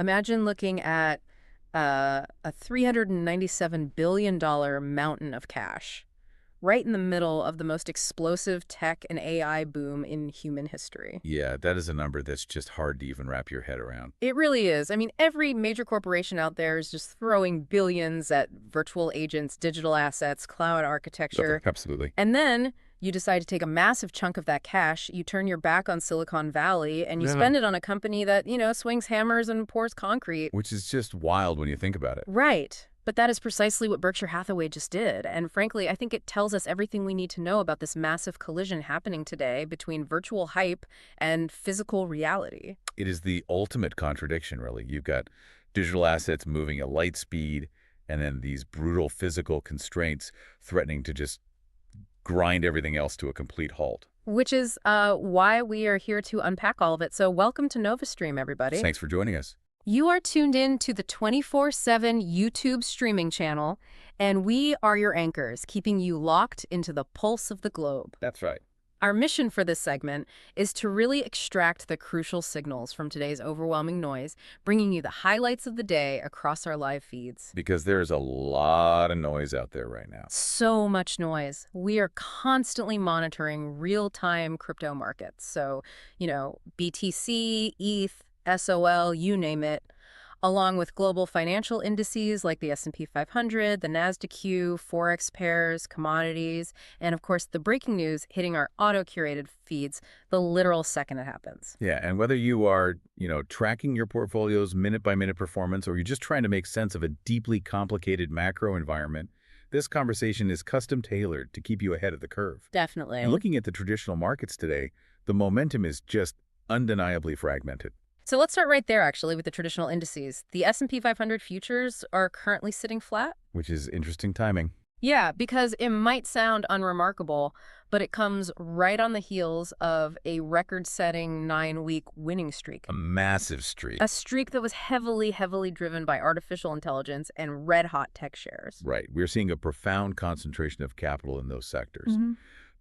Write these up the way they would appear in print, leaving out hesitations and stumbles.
Imagine looking at a $397 billion mountain of cash, right in the middle of the most explosive tech and AI boom in human history. Yeah, that is a number that's just hard to even wrap your head around. It really is. I mean, every major corporation out there is just throwing billions at virtual agents, digital assets, cloud architecture. Absolutely. And then you decide to take a massive chunk of that cash, you turn your back on Silicon Valley, and you Yeah. spend it on a company that, swings hammers and pours concrete. Which is just wild when you think about it. Right. But that is precisely what Berkshire Hathaway just did. And frankly, I think it tells us everything we need to know about this massive collision happening today between virtual hype and physical reality. It is the ultimate contradiction, really. You've got digital assets moving at light speed, and then these brutal physical constraints threatening to just grind everything else to a complete halt. Which is why we are here to unpack all of it. So welcome to NovaStream, everybody. Thanks for joining us. You are tuned in to the 24/7 YouTube streaming channel, and we are your anchors, keeping you locked into the pulse of the globe. That's right. Our mission for this segment is to really extract the crucial signals from today's overwhelming noise, bringing you the highlights of the day across our live feeds. Because there is a lot of noise out there right now. So much noise. We are constantly monitoring real-time crypto markets. So, BTC, ETH, SOL, you name it, along with global financial indices like the S&P 500, the Nasdaq, Forex pairs, commodities, and of course the breaking news hitting our auto-curated feeds the literal second it happens. Yeah, and whether you are, tracking your portfolio's minute-by-minute performance or you're just trying to make sense of a deeply complicated macro environment, this conversation is custom-tailored to keep you ahead of the curve. Definitely. And looking at the traditional markets today, the momentum is just undeniably fragmented. So let's start right there, actually, with the traditional indices. The S&P 500 futures are currently sitting flat. Which is interesting timing. Yeah, because it might sound unremarkable, but it comes right on the heels of a record-setting 9-week winning streak. A massive streak. A streak that was heavily, heavily driven by artificial intelligence and red-hot tech shares. Right. We're seeing a profound concentration of capital in those sectors. Mm-hmm.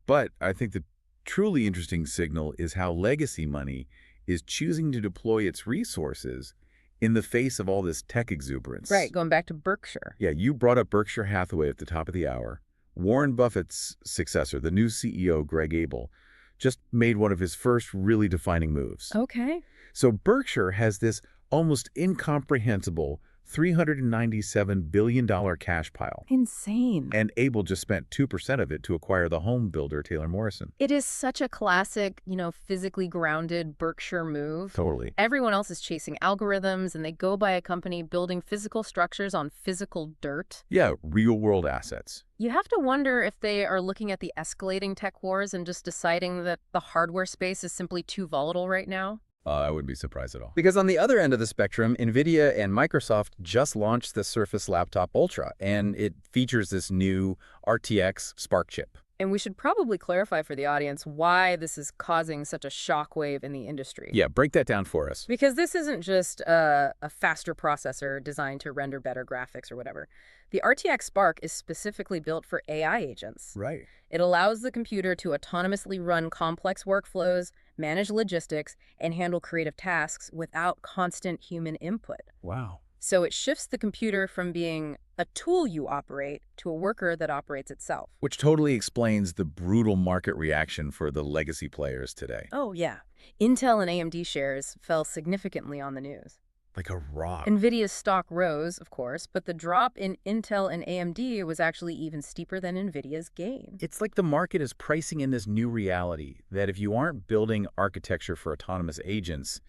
But I think the truly interesting signal is how legacy money is choosing to deploy its resources in the face of all this tech exuberance. Right, going back to Berkshire. Yeah, you brought up Berkshire Hathaway at the top of the hour. Warren Buffett's successor, the new CEO, Greg Abel, just made one of his first really defining moves. Okay. So Berkshire has this almost incomprehensible $397 billion cash pile. Insane. And Abel just spent 2% of it to acquire the home builder Taylor Morrison. It is such a classic, physically grounded Berkshire move. Totally. Everyone else is chasing algorithms, and they go by a company building physical structures on physical dirt. Yeah, real-world assets. You have to wonder if they are looking at the escalating tech wars and just deciding that the hardware space is simply too volatile right now. I wouldn't be surprised at all. Because on the other end of the spectrum, NVIDIA and Microsoft just launched the Surface Laptop Ultra, and it features this new RTX Spark chip. And we should probably clarify for the audience why this is causing such a shockwave in the industry. Yeah, break that down for us. Because this isn't just a faster processor designed to render better graphics or whatever. The RTX Spark is specifically built for AI agents. Right. It allows the computer to autonomously run complex workflows, manage logistics, and handle creative tasks without constant human input. Wow. So it shifts the computer from being a tool you operate to a worker that operates itself. Which totally explains the brutal market reaction for the legacy players today. Oh, yeah. Intel and AMD shares fell significantly on the news. Like a rock. NVIDIA's stock rose, of course, but the drop in Intel and AMD was actually even steeper than NVIDIA's gain. It's like the market is pricing in this new reality that if you aren't building architecture for autonomous agents,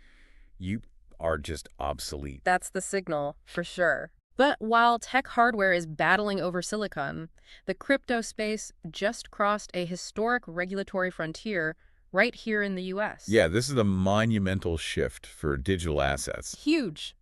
you are just obsolete. That's the signal, for sure. But while tech hardware is battling over silicon, the crypto space just crossed a historic regulatory frontier right here in the U.S. Yeah, this is a monumental shift for digital assets. Huge.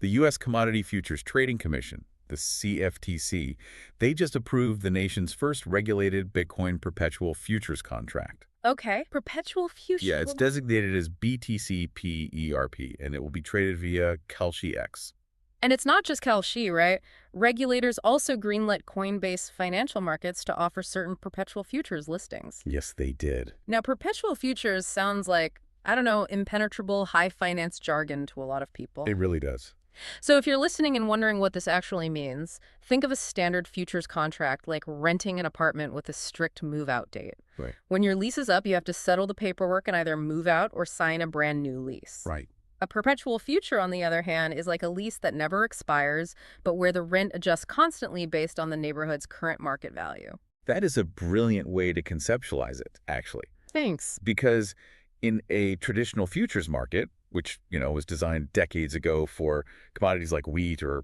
The U.S. Commodity Futures Trading Commission, the CFTC, they just approved the nation's first regulated Bitcoin perpetual futures contract. Okay, perpetual futures. Yeah, it's designated as BTC-PERP, and it will be traded via Kalshi X. And it's not just Kalshi, right? Regulators also greenlit Coinbase Financial Markets to offer certain perpetual futures listings. Yes, they did. Now, perpetual futures sounds like, I don't know, impenetrable high finance jargon to a lot of people. It really does. So if you're listening and wondering what this actually means, think of a standard futures contract like renting an apartment with a strict move-out date. Right. When your lease is up, you have to settle the paperwork and either move out or sign a brand new lease. Right. A perpetual future, on the other hand, is like a lease that never expires, but where the rent adjusts constantly based on the neighborhood's current market value. That is a brilliant way to conceptualize it, actually. Thanks. Because in a traditional futures market, which, was designed decades ago for commodities like wheat or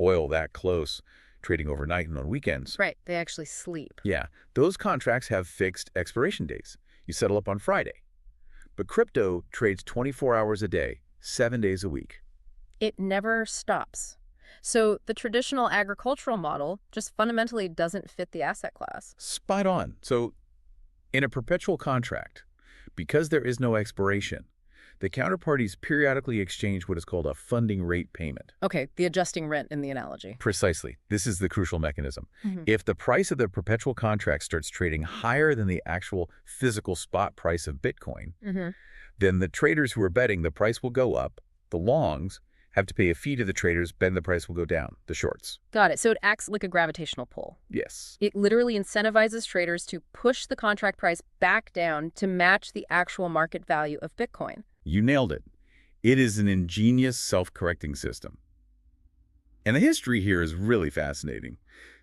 oil that close, trading overnight and on weekends. Right, they actually sleep. Yeah, those contracts have fixed expiration dates. You settle up on Friday. But crypto trades 24 hours a day, 7 days a week. It never stops. So the traditional agricultural model just fundamentally doesn't fit the asset class. Spot on. So in a perpetual contract, because there is no expiration, the counterparties periodically exchange what is called a funding rate payment. Okay, the adjusting rent in the analogy. Precisely. This is the crucial mechanism. Mhm. If the price of the perpetual contract starts trading higher than the actual physical spot price of Bitcoin, then the traders who are betting the price will go up. The longs have to pay a fee to the traders, then the price will go down, the shorts. Got it. So it acts like a gravitational pull. Yes. It literally incentivizes traders to push the contract price back down to match the actual market value of Bitcoin. You nailed it. It is an ingenious self-correcting system. And the history here is really fascinating.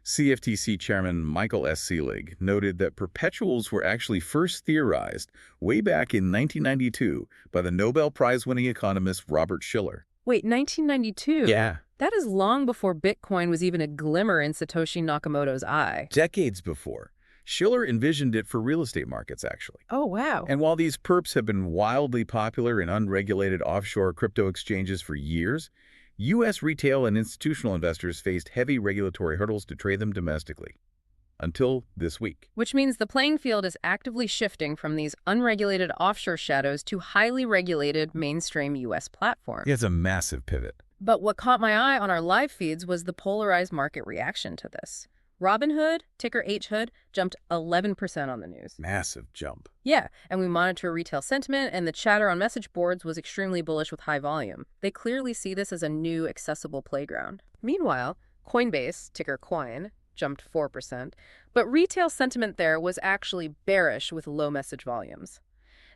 CFTC Chairman Michael S. Selig noted that perpetuals were actually first theorized way back in 1992 by the Nobel Prize-winning economist Robert Shiller. Wait, 1992? Yeah. That is long before Bitcoin was even a glimmer in Satoshi Nakamoto's eye. Decades before. Schiller envisioned it for real estate markets, actually. Oh, wow. And while these perps have been wildly popular in unregulated offshore crypto exchanges for years, U.S. retail and institutional investors faced heavy regulatory hurdles to trade them domestically. Until this week. Which means the playing field is actively shifting from these unregulated offshore shadows to highly regulated mainstream U.S. platforms. It's a massive pivot. But what caught my eye on our live feeds was the polarized market reaction to this. Robinhood, ticker HHOOD, jumped 11% on the news. Massive jump. Yeah, and we monitor retail sentiment, and the chatter on message boards was extremely bullish with high volume. They clearly see this as a new, accessible playground. Meanwhile, Coinbase, ticker Coin, jumped 4%, but retail sentiment there was actually bearish with low message volumes.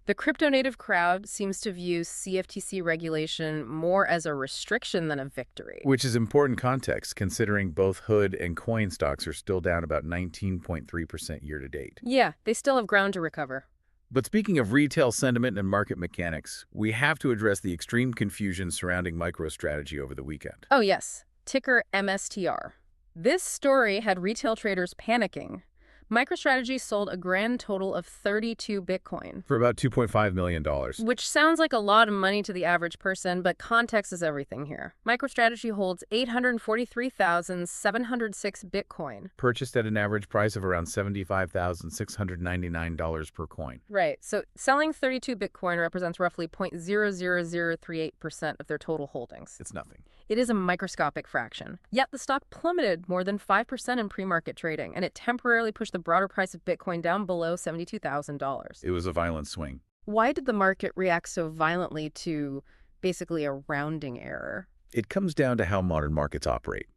The crypto-native crowd seems to view CFTC regulation more as a restriction than a victory. Which is important context, considering both HOOD and Coin stocks are still down about 19.3% year-to-date. Yeah, they still have ground to recover. But speaking of retail sentiment and market mechanics, we have to address the extreme confusion surrounding MicroStrategy over the weekend. Oh yes, ticker MSTR. This story had retail traders panicking. MicroStrategy sold a grand total of 32 Bitcoin. For about $2.5 million. Which sounds like a lot of money to the average person, but context is everything here. MicroStrategy holds 843,706 Bitcoin. Purchased at an average price of around $75,699 per coin. Right, so selling 32 Bitcoin represents roughly 0.00038% of their total holdings. It's nothing. It is a microscopic fraction. Yet the stock plummeted more than 5% in pre-market trading, and it temporarily pushed the broader price of Bitcoin down below $72,000. It was a violent swing. Why did the market react so violently to basically a rounding error? It comes down to how modern markets operate.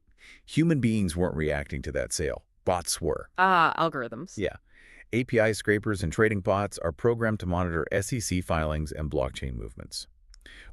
Human beings weren't reacting to that sale. Bots were. Ah, algorithms. Yeah. API scrapers and trading bots are programmed to monitor SEC filings and blockchain movements.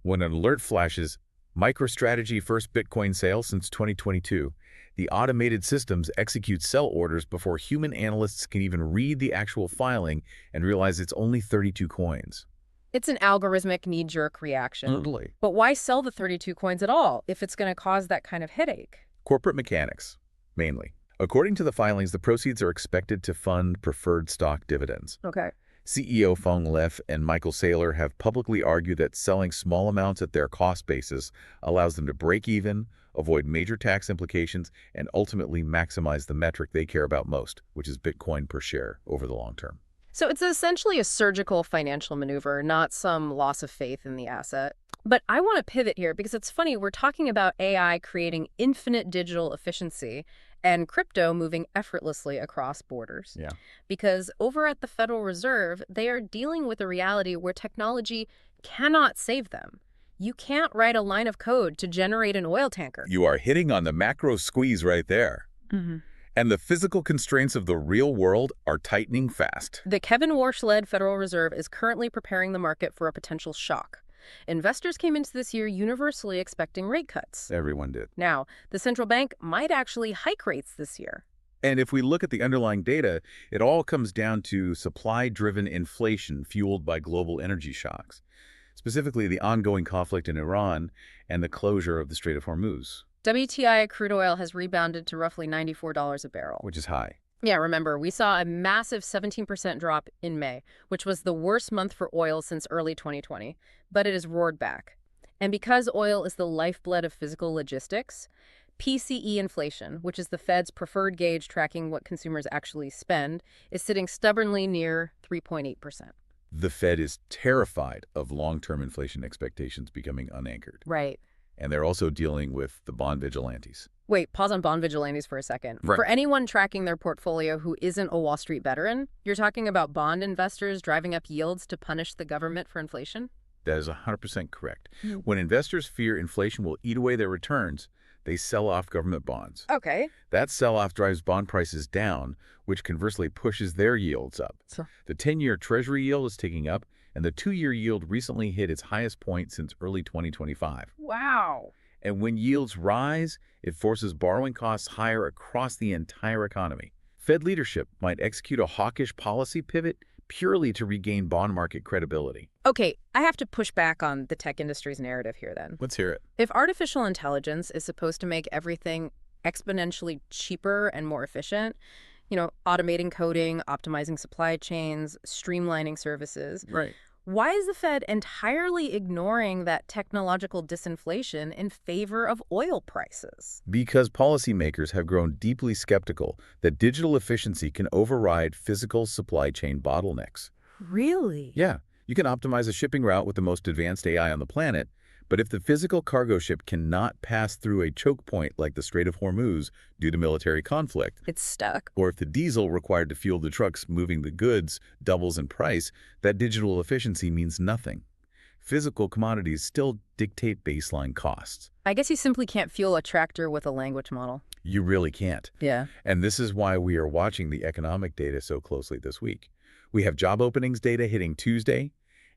When an alert flashes, MicroStrategy first Bitcoin sale since 2022, the automated systems execute sell orders before human analysts can even read the actual filing and realize it's only 32 coins. It's an algorithmic knee-jerk reaction. Totally. But why sell the 32 coins at all if it's going to cause that kind of headache? Corporate mechanics, mainly. According to the filings, the proceeds are expected to fund preferred stock dividends. Okay. CEO Feng Lef and Michael Saylor have publicly argued that selling small amounts at their cost basis allows them to break even, avoid major tax implications, and ultimately maximize the metric they care about most, which is Bitcoin per share over the long term. So it's essentially a surgical financial maneuver, not some loss of faith in the asset. But I want to pivot here because it's funny, we're talking about AI creating infinite digital efficiency and crypto moving effortlessly across borders. Yeah. Because over at the Federal Reserve, they are dealing with a reality where technology cannot save them. You can't write a line of code to generate an oil tanker. You are hitting on the macro squeeze right there. Mhm. And the physical constraints of the real world are tightening fast. The Kevin Warsh-led Federal Reserve is currently preparing the market for a potential shock. Investors came into this year universally expecting rate cuts. Everyone did. Now, the central bank might actually hike rates this year. And if we look at the underlying data, it all comes down to supply-driven inflation fueled by global energy shocks, specifically the ongoing conflict in Iran and the closure of the Strait of Hormuz, WTI crude oil has rebounded to roughly $94 a barrel. which is high. Yeah, remember, we saw a massive 17% drop in May, which was the worst month for oil since early 2020, but it has roared back. And because oil is the lifeblood of physical logistics, PCE inflation, which is the Fed's preferred gauge tracking what consumers actually spend, is sitting stubbornly near 3.8%. The Fed is terrified of long-term inflation expectations becoming unanchored. Right. And they're also dealing with the bond vigilantes. Wait, pause on bond vigilantes for a second. Right. For anyone tracking their portfolio who isn't a Wall Street veteran, you're talking about bond investors driving up yields to punish the government for inflation? That is 100% correct. Mm. When investors fear inflation will eat away their returns, they sell off government bonds. Okay. That sell-off drives bond prices down, which conversely pushes their yields up. So, The 10-year Treasury yield is ticking up, and the 2-year yield recently hit its highest point since early 2025. wow. And when yields rise, it forces borrowing costs higher across the entire economy. Fed leadership might execute a hawkish policy pivot purely to regain bond market credibility. Okay, I have to push back on the tech industry's narrative here then. Let's hear it. If artificial intelligence is supposed to make everything exponentially cheaper and more efficient, automating coding, optimizing supply chains, streamlining services, Right. why is the Fed entirely ignoring that technological disinflation in favor of oil prices? Because policymakers have grown deeply skeptical that digital efficiency can override physical supply chain bottlenecks. Really? Yeah, you can optimize a shipping route with the most advanced AI on the planet, but if the physical cargo ship cannot pass through a choke point like the Strait of Hormuz due to military conflict, It's stuck. or if the diesel required to fuel the trucks moving the goods doubles in price, that digital efficiency means nothing. Physical commodities still dictate baseline costs. I guess you simply can't fuel a tractor with a language model. You really can't. Yeah. And this is why we are watching the economic data so closely this week. We have job openings data hitting Tuesday,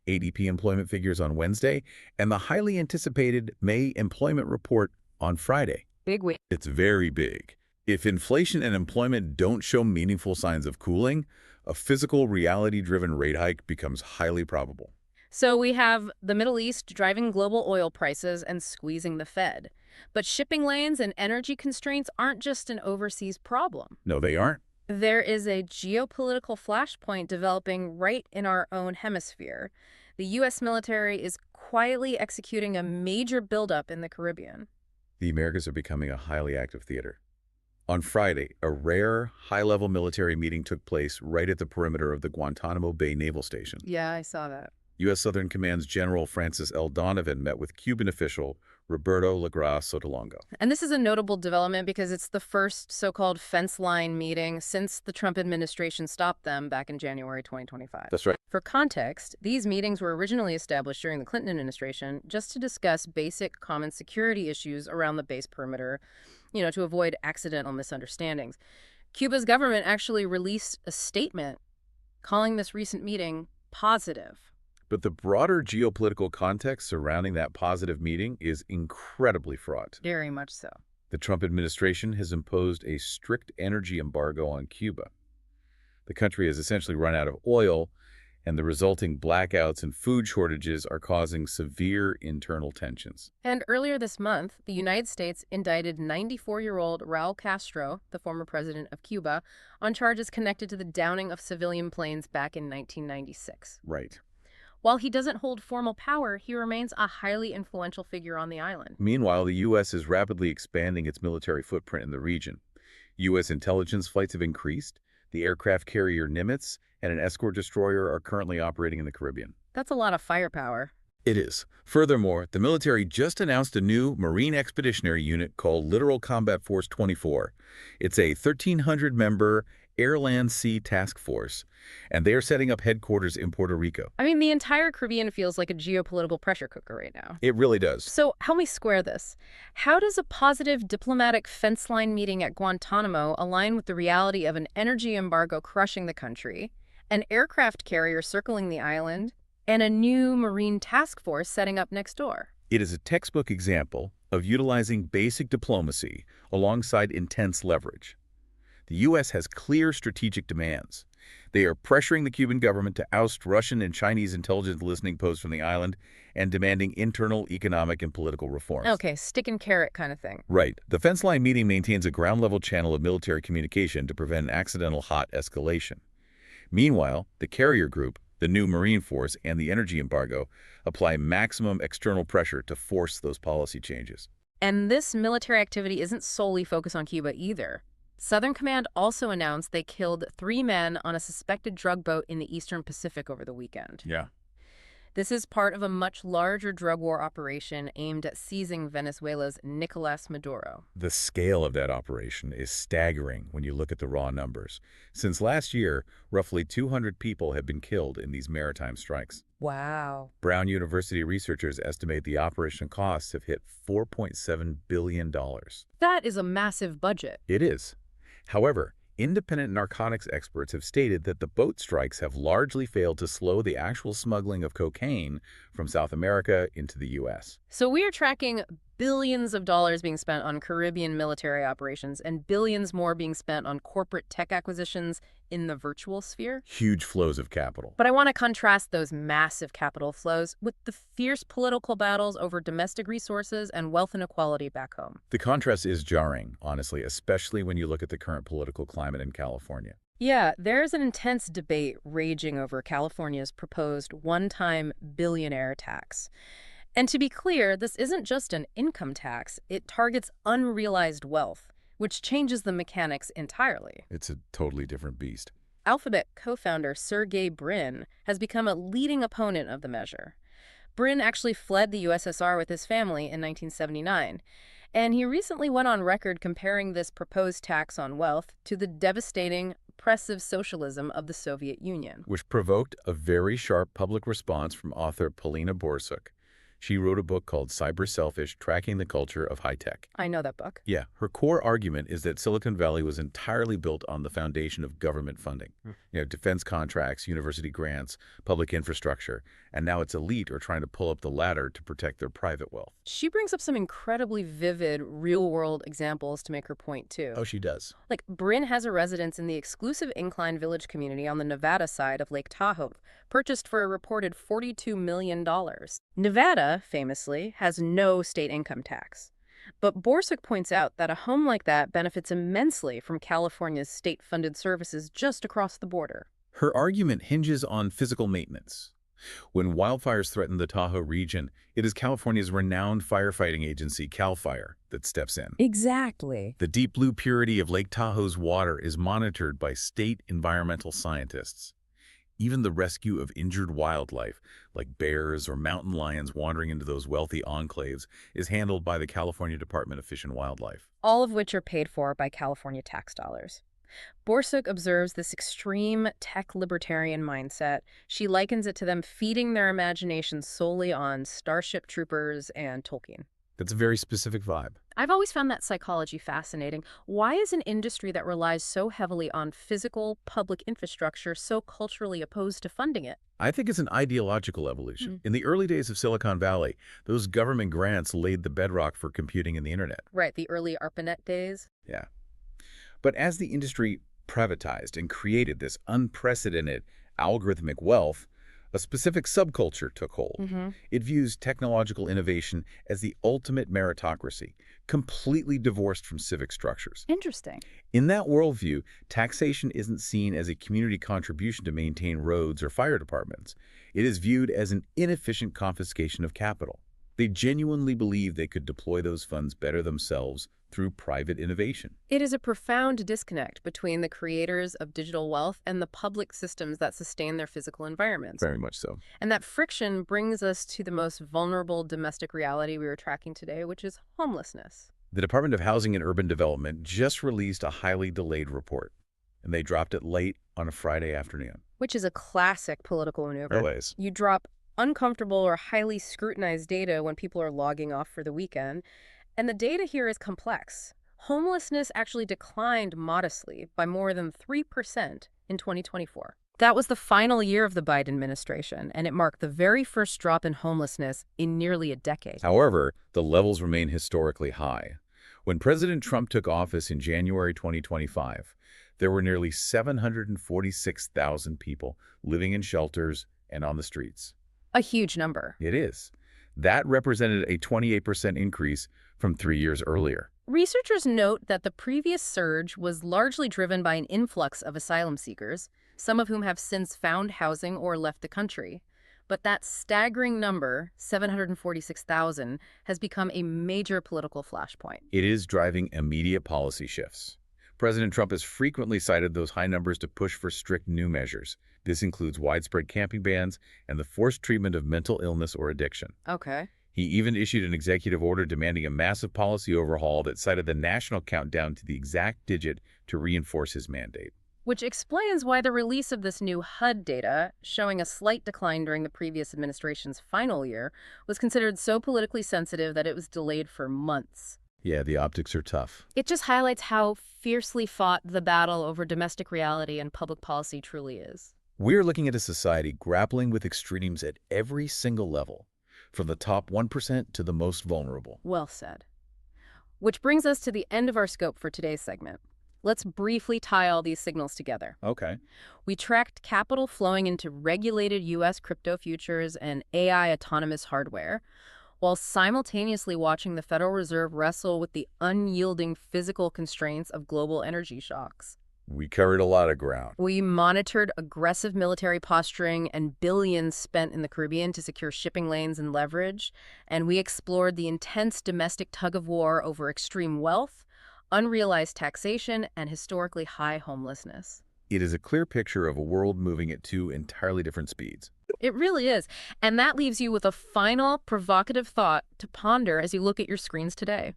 ADP employment figures on Wednesday, and the highly anticipated May employment report on Friday. Big week. It's very big. If inflation and employment don't show meaningful signs of cooling, a physical reality-driven rate hike becomes highly probable. So we have the Middle East driving global oil prices and squeezing the Fed. But shipping lanes and energy constraints aren't just an overseas problem. No, they aren't. There is a geopolitical flashpoint developing right in our own hemisphere. The U.S. military is quietly executing a major buildup in the Caribbean. The Americas are becoming a highly active theater. On Friday, a rare, high-level military meeting took place right at the perimeter of the Guantanamo Bay Naval Station. Yeah, I saw that. U.S. Southern Command's General Francis L. Donovan met with Cuban official Roberto Legras Sotolongo. And this is a notable development because it's the first so-called fence line meeting since the Trump administration stopped them back in January 2025. That's right. For context, these meetings were originally established during the Clinton administration just to discuss basic common security issues around the base perimeter, to avoid accidental misunderstandings. Cuba's government actually released a statement calling this recent meeting positive. But the broader geopolitical context surrounding that positive meeting is incredibly fraught. Very much so. The Trump administration has imposed a strict energy embargo on Cuba. The country has essentially run out of oil, and the resulting blackouts and food shortages are causing severe internal tensions. And earlier this month, the United States indicted 94-year-old Raul Castro, the former president of Cuba, on charges connected to the downing of civilian planes back in 1996. Right. While he doesn't hold formal power, he remains a highly influential figure on the island. Meanwhile, the U.S. is rapidly expanding its military footprint in the region. U.S. intelligence flights have increased. The aircraft carrier Nimitz and an escort destroyer are currently operating in the Caribbean. That's a lot of firepower. It is. Furthermore, the military just announced a new Marine Expeditionary Unit called Littoral Combat Force 24. It's a 1,300-member Air Land Sea Task Force, and they are setting up headquarters in Puerto Rico. I mean, the entire Caribbean feels like a geopolitical pressure cooker right now. It really does. So help me square this. How does a positive diplomatic fence line meeting at Guantanamo align with the reality of an energy embargo crushing the country, an aircraft carrier circling the island, and a new marine task force setting up next door? It is a textbook example of utilizing basic diplomacy alongside intense leverage. The U.S. has clear strategic demands. They are pressuring the Cuban government to oust Russian and Chinese intelligence listening posts from the island and demanding internal economic and political reforms. Okay, stick and carrot kind of thing. Right. The fence line meeting maintains a ground-level channel of military communication to prevent an accidental hot escalation. Meanwhile, the carrier group, the new Marine Force, and the energy embargo apply maximum external pressure to force those policy changes. And this military activity isn't solely focused on Cuba either. Southern Command also announced they killed 3 men on a suspected drug boat in the Eastern Pacific over the weekend. Yeah. This is part of a much larger drug war operation aimed at seizing Venezuela's Nicolas Maduro. The scale of that operation is staggering when you look at the raw numbers. Since last year, roughly 200 people have been killed in these maritime strikes. Wow. Brown University researchers estimate the operation costs have hit $4.7 billion. That is a massive budget. It is. However, independent narcotics experts have stated that the boat strikes have largely failed to slow the actual smuggling of cocaine from South America into the U.S. So we are tracking billions of dollars being spent on Caribbean military operations and billions more being spent on corporate tech acquisitions in the virtual sphere. Huge flows of capital. But I want to contrast those massive capital flows with the fierce political battles over domestic resources and wealth inequality back home. The contrast is jarring, honestly, especially when you look at the current political climate in California. Yeah, there's an intense debate raging over California's proposed one-time billionaire tax. And to be clear, this isn't just an income tax. It targets unrealized wealth, which changes the mechanics entirely. It's a totally different beast. Alphabet co-founder Sergey Brin has become a leading opponent of the measure. Brin actually fled the USSR with his family in 1979, and he recently went on record comparing this proposed tax on wealth to the devastating, oppressive socialism of the Soviet Union. Which provoked a very sharp public response from author Polina Borsuk. She wrote a book called Cyber Selfish, Tracking the Culture of High Tech. I know that book. Yeah, her core argument is that Silicon Valley was entirely built on the foundation of government funding. Defense contracts, university grants, public infrastructure, and now its elite are trying to pull up the ladder to protect their private wealth. She brings up some incredibly vivid, real-world examples to make her point, too. Oh, she does. Like, Brin has a residence in the exclusive Incline Village community on the Nevada side of Lake Tahoe, purchased for a reported $42 million. Nevada, famously, has no state income tax. But Borsuk points out that a home like that benefits immensely from California's state-funded services just across the border. Her argument hinges on physical maintenance. When wildfires threaten the Tahoe region, it is California's renowned firefighting agency, CAL FIRE, that steps in. Exactly. The deep blue purity of Lake Tahoe's water is monitored by state environmental scientists. Even the rescue of injured wildlife, like bears or mountain lions wandering into those wealthy enclaves, is handled by the California Department of Fish and Wildlife. All of which are paid for by California tax dollars. Borsuk observes this extreme tech libertarian mindset. She likens it to them feeding their imagination solely on Starship Troopers and Tolkien. That's a very specific vibe. I've always found that psychology fascinating. Why is an industry that relies so heavily on physical public infrastructure so culturally opposed to funding it? I think it's an ideological evolution. In the early days of Silicon Valley, those government grants laid the bedrock for computing and the internet. Right, the early ARPANET days. Yeah. But as the industry privatized and created this unprecedented algorithmic wealth, a specific subculture took hold. It views technological innovation as the ultimate meritocracy, completely divorced from civic structures. Interesting. In that worldview, taxation isn't seen as a community contribution to maintain roads or fire departments. It is viewed as an inefficient confiscation of capital. They genuinely believe they could deploy those funds better themselves through private innovation. It is a profound disconnect between the creators of digital wealth and the public systems that sustain their physical environments. Very much so. And that friction brings us to the most vulnerable domestic reality we were tracking today, which is homelessness. The Department of Housing and Urban Development just released a highly delayed report. and they dropped it late on a Friday afternoon. Which is a classic political maneuver. Always. You drop uncomfortable or highly scrutinized data when people are logging off for the weekend, and the data here is complex. Homelessness actually declined modestly by more than 3% in 2024. That was the final year of the Biden administration, and it marked the very first drop in homelessness in nearly a decade. However, the levels remain historically high. When President Trump took office in January 2025, there were nearly 746,000 people living in shelters and on the streets. A huge number. It is. That represented a 28% increase from 3 years earlier. Researchers note that the previous surge was largely driven by an influx of asylum seekers, some of whom have since found housing or left the country. But that staggering number, 746,000, has become a major political flashpoint. It is driving immediate policy shifts. President Trump has frequently cited those high numbers to push for strict new measures. This includes widespread camping bans and the forced treatment of mental illness or addiction. Okay. He even issued an executive order demanding a massive policy overhaul that cited the national countdown to the exact digit to reinforce his mandate. Which explains why the release of this new HUD data, showing a slight decline during the previous administration's final year, was considered so politically sensitive that it was delayed for months. Yeah, the optics are tough. It just highlights how fiercely fought the battle over domestic reality and public policy truly is. We're looking at a society grappling with extremes at every single level, from the top 1% to the most vulnerable. Well said. Which brings us to the end of our scope for today's segment. Let's briefly tie all these signals together. Okay. We tracked capital flowing into regulated U.S. crypto futures and AI autonomous hardware, while simultaneously watching the Federal Reserve wrestle with the unyielding physical constraints of global energy shocks. We covered a lot of ground. We monitored aggressive military posturing and billions spent in the Caribbean to secure shipping lanes and leverage, and we explored the intense domestic tug-of-war over extreme wealth, unrealized taxation, and historically high homelessness. It is a clear picture of a world moving at two entirely different speeds. It really is. And that leaves you with a final provocative thought to ponder as you look at your screens today.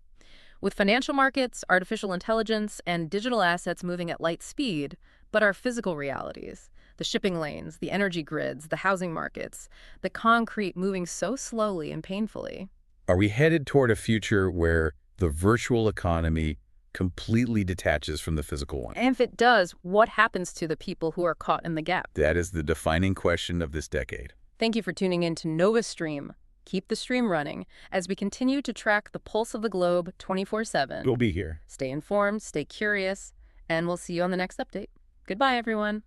With financial markets, artificial intelligence, and digital assets moving at light speed, but our physical realities, the shipping lanes, the energy grids, the housing markets, the concrete moving so slowly and painfully. Are we headed toward a future where the virtual economy completely detaches from the physical one? And if it does, what happens to the people who are caught in the gap? That is the defining question of this decade. Thank you for tuning in to NovaStream. Keep the stream running as we continue to track the pulse of the globe 24/7. We'll be here. Stay informed, stay curious, and we'll see you on the next update. Goodbye, everyone.